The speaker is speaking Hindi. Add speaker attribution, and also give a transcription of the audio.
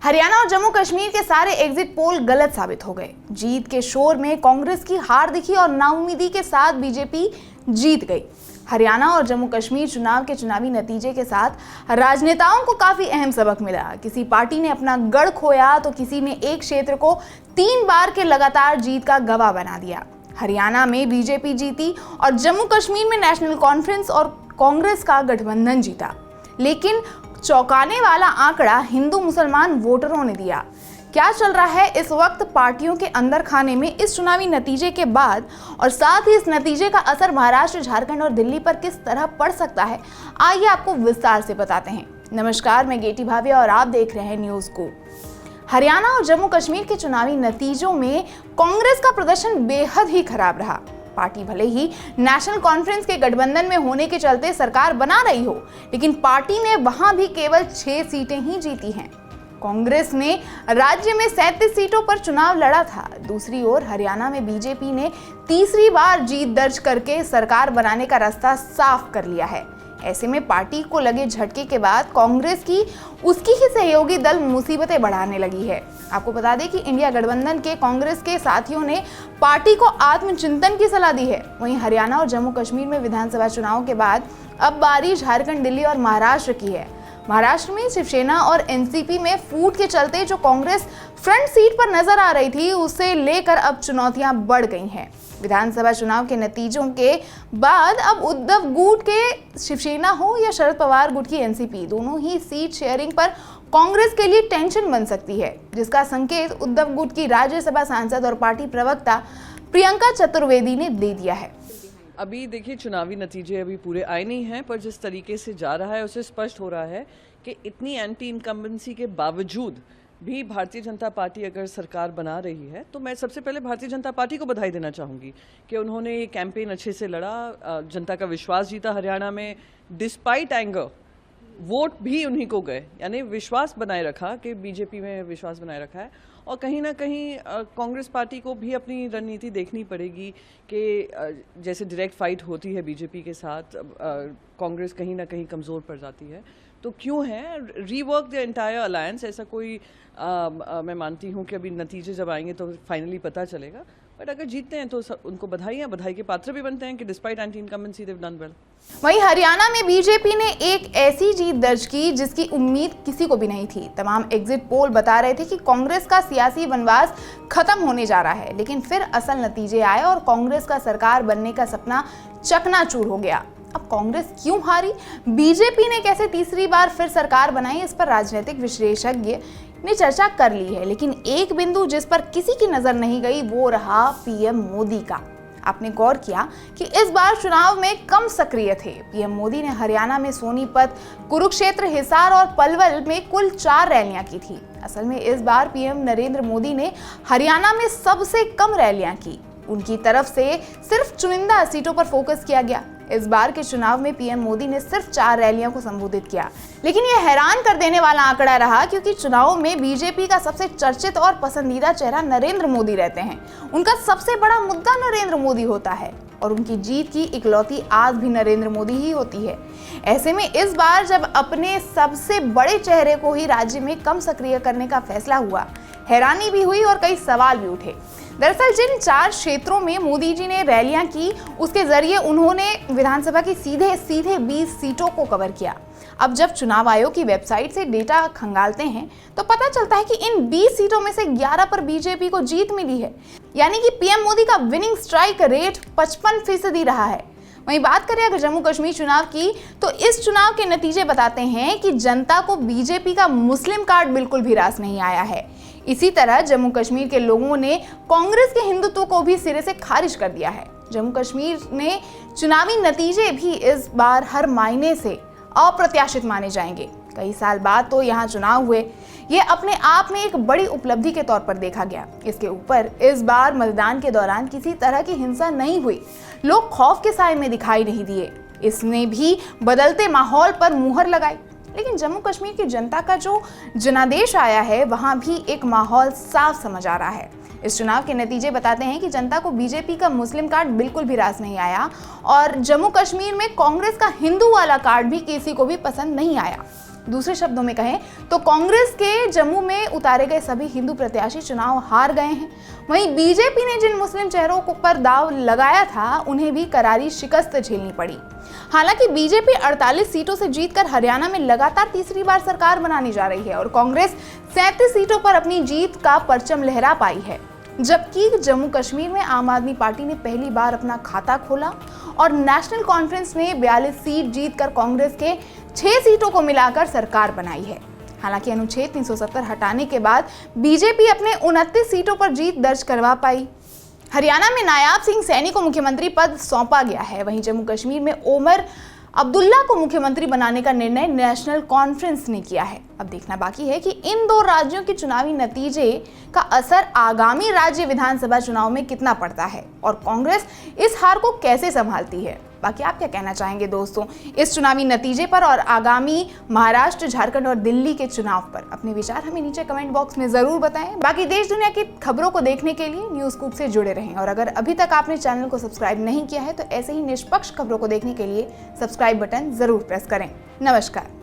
Speaker 1: हरियाणा और जम्मू कश्मीर के सारे एग्जिट पोल गलत साबित हो गए। जीत के शोर में कांग्रेस की हार दिखी और नाउम्मीदी के साथ बीजेपी जीत गई। हरियाणा और जम्मू कश्मीर चुनाव के चुनावी नतीजे के साथ राजनेताओं को काफी अहम सबक मिला। किसी पार्टी ने अपना गढ़ खोया तो किसी ने एक क्षेत्र को 3 बार के लगातार जीत का गवाह बना दिया। हरियाणा में बीजेपी जीती और जम्मू कश्मीर में नेशनल कॉन्फ्रेंस और कांग्रेस का गठबंधन जीता। लेकिन चौंकाने वाला आंकड़ा हिंदू मुसलमान वोटरों ने दिया। क्या चल रहा है इस वक्त पार्टियों के अंदर खाने में इस चुनावी नतीजे के बाद, और साथ ही इस नतीजे का असर महाराष्ट्र, झारखंड और दिल्ली पर किस तरह पड़ सकता है, आइए आपको विस्तार से बताते हैं। नमस्कार, मैं गेटी भाविया और आप देख रहे हैं न्यूज़ को। हरियाणा और जम्मू कश्मीर के चुनावी नतीजों में कांग्रेस का प्रदर्शन बेहद ही खराब रहा। पार्टी भले ही नेशनल कॉन्फ्रेंस के गठबंधन में होने के चलते सरकार बना रही हो, लेकिन पार्टी ने वहां भी केवल 6 सीटें ही जीती हैं। कांग्रेस ने राज्य में 37 सीटों पर चुनाव लड़ा था। दूसरी ओर हरियाणा में बीजेपी ने तीसरी बार जीत दर्ज करके सरकार बनाने का रास्ता साफ कर लिया है। ऐसे में पार्टी को लगे झटके के बाद कांग्रेस की उसकी ही सहयोगी दल मुसीबतें बढ़ाने लगी है। आपको बता दें कि इंडिया गठबंधन के कांग्रेस के साथियों ने पार्टी को आत्मचिंतन की सलाह दी है। वहीं हरियाणा और जम्मू कश्मीर में विधानसभा चुनाव के बाद अब बारी झारखंड, दिल्ली और महाराष्ट्र की है। महाराष्ट्र में शिवसेना और एनसीपी में फूट के चलते जो कांग्रेस फ्रंट सीट पर नजर आ रही थी, उसे लेकर अब चुनौतियां बढ़ गई हैं। विधानसभा चुनाव के नतीजों के बाद अब उद्धव गुट के शिवसेना हो या शरद पवार गुट की एनसीपी, दोनों ही सीट शेयरिंग पर कांग्रेस के लिए टेंशन बन सकती है, जिसका संकेत उद्धव गुट की राज्यसभा सांसद और पार्टी प्रवक्ता प्रियंका चतुर्वेदी ने दे दिया है।
Speaker 2: अभी देखिए, चुनावी नतीजे अभी पूरे आए नहीं हैं, पर जिस तरीके से जा रहा है उससे स्पष्ट हो रहा है कि इतनी एंटी इनकम्बेंसी के बावजूद भी भारतीय जनता पार्टी अगर सरकार बना रही है, तो मैं सबसे पहले भारतीय जनता पार्टी को बधाई देना चाहूँगी कि उन्होंने ये कैंपेन अच्छे से लड़ा, जनता का विश्वास जीता। हरियाणा में डिस्पाइट एंगर वोट भी उन्हीं को गए, यानी विश्वास बनाए रखा कि बीजेपी में विश्वास बनाए रखा है। और कहीं ना कहीं कांग्रेस पार्टी को भी अपनी रणनीति देखनी पड़ेगी कि जैसे डायरेक्ट फाइट होती है बीजेपी के साथ, कांग्रेस कहीं ना कहीं कमज़ोर पड़ जाती है। तो क्यों है रीवर्क द एंटायर अलायंस, ऐसा कोई मैं मानती हूँ कि अभी नतीजे जब आएंगे तो फाइनली पता चलेगा। बट अगर जीतते हैं तो उनको बधाई के पात्र भी बनते हैं कि despite anti incumbency they have done well.
Speaker 1: वहीं हरियाणा में बीजेपी ने एक ऐसी जीत दर्ज की जिसकी उम्मीद किसी को भी नहीं थी। तमाम एग्जिट पोल बता रहे थे कि कांग्रेस का सियासी वनवास खत्म होने जा रहा है, लेकिन फिर असल नतीजे आए और कांग्रेस का सरकार बनने का सपना चकनाचूर हो गया। अब कांग्रेस क्यों हारी, बीजेपी ने कैसे तीसरी बार फिर सरकार बनाई, इस पर राजनीतिक विशेषज्ञ ने चर्चा कर ली है। लेकिन एक बिंदु जिस पर किसी की नजर नहीं गई वो रहा पीएम मोदी का। आपने गौर किया कि इस बार चुनाव में कम सक्रिय थे। पीएम मोदी ने हरियाणा में सोनीपत, कुरुक्षेत्र, हिसार और पलवल में कुल 4 रैलियां की थी। असल में इस बार पीएम नरेंद्र मोदी ने हरियाणा में सबसे कम रैलियां की। उनकी तरफ से सिर्फ चुनिंदा सीटों पर फोकस किया गया। इस बार के चुनाव में पीएम मोदी ने सिर्फ 4 रैलियों को संबोधित किया, लेकिन यह हैरान कर देने वाला आंकड़ा रहा, क्योंकि चुनाव में बीजेपी का सबसे चर्चित और पसंदीदा चेहरा नरेंद्र मोदी रहते हैं। उनका सबसे बड़ा मुद्दा नरेंद्र मोदी होता है और उनकी जीत की इकलौती आज भी नरेंद्र मोदी ही होती है। ऐसे में इस बार जब अपने सबसे बड़े चेहरे को ही राज्य में कम सक्रिय करने का फैसला हुआ, हैरानी भी हुई और कई सवाल भी उठे। दरअसल जिन 4 क्षेत्रों में मोदी जी ने रैलियां की, उसके जरिए उन्होंने विधानसभा की सीधे 20 सीटों को कवर किया। अब जब चुनाव आयोग की वेबसाइट से डेटा खंगालते हैं तो पता चलता है कि इन 20 सीटों में से 11 पर बीजेपी को जीत मिली है, यानी कि पीएम मोदी का विनिंग स्ट्राइक रेट 55% रहा है। वहीं बात करें अगर जम्मू कश्मीर चुनाव की, तो इस चुनाव के नतीजे बताते हैं कि जनता को बीजेपी का मुस्लिम कार्ड बिल्कुल भी रास नहीं आया है। इसी तरह जम्मू कश्मीर के लोगों ने कांग्रेस के हिंदुत्व को भी सिरे से खारिज कर दिया है। जम्मू कश्मीर में चुनावी नतीजे भी इस बार हर मायने से अप्रत्याशित माने जाएंगे। कई साल बाद तो यहाँ चुनाव हुए, ये अपने आप में एक बड़ी उपलब्धि के तौर पर देखा गया। इसके ऊपर इस बार मतदान के दौरान किसी तरह की हिंसा नहीं हुई, लोग खौफ के साए में दिखाई नहीं दिए। इसने भी बदलते माहौल पर मुहर लगाई। लेकिन जम्मू कश्मीर की जनता का जो जनादेश आया है, वहां भी एक माहौल साफ समझ आ रहा है। इस चुनाव के नतीजे बताते हैं कि जनता को बीजेपी का मुस्लिम कार्ड बिल्कुल भी रास नहीं आया और जम्मू कश्मीर में कांग्रेस का हिंदू वाला कार्ड भी किसी को भी पसंद नहीं आया। दूसरे शब्दों में कहें तो कांग्रेस के जम्मू में उतारे गए सभी हिंदू प्रत्याशी चुनाव हार गए हैं। वहीं बीजेपी ने जिन मुस्लिम चेहरों पर दाव लगाया था उन्हें भी करारी शिकस्त झेलनी पड़ी। हालांकि बीजेपी 48 सीटों से जीतकर हरियाणा में लगातार तीसरी बार सरकार बनाने जा रही है और कांग्रेस 37 सीटों पर अपनी जीत का परचम लहरा पाई है, जबकि जम्मू कश्मीर में आम आदमी पार्टी ने पहली बार अपना खाता खोला और नेशनल कॉन्फ्रेंस ने 42 सीट जीतकर कांग्रेस के 6 सीटों को मिलाकर सरकार बनाई है। हालांकि अनुच्छेद 370 हटाने के बाद बीजेपी अपने 29 सीटों पर जीत दर्ज करवा पाई। हरियाणा में नायाब सिंह सैनी को मुख्यमंत्री पद सौंपा गया है। वहीं जम्मू कश्मीर में ओमर अब्दुल्ला को मुख्यमंत्री बनाने का निर्णय नेशनल कॉन्फ्रेंस ने किया है। अब देखना बाकी है कि इन दो राज्यों के चुनावी नतीजे का असर आगामी राज्य विधानसभा चुनाव में कितना पड़ता है और कांग्रेस इस हार को कैसे संभालती है। बाकी आप क्या कहना चाहेंगे दोस्तों इस चुनावी नतीजे पर और आगामी महाराष्ट्र, झारखंड और दिल्ली के चुनाव पर? अपने विचार हमें नीचे कमेंट बॉक्स में जरूर बताएं। बाकी देश दुनिया की खबरों को देखने के लिए न्यूज़ स्कूप से जुड़े रहें और अगर अभी तक आपने चैनल को सब्सक्राइब नहीं किया है तो ऐसे ही निष्पक्ष खबरों को देखने के लिए सब्सक्राइब बटन जरूर प्रेस करें। नमस्कार।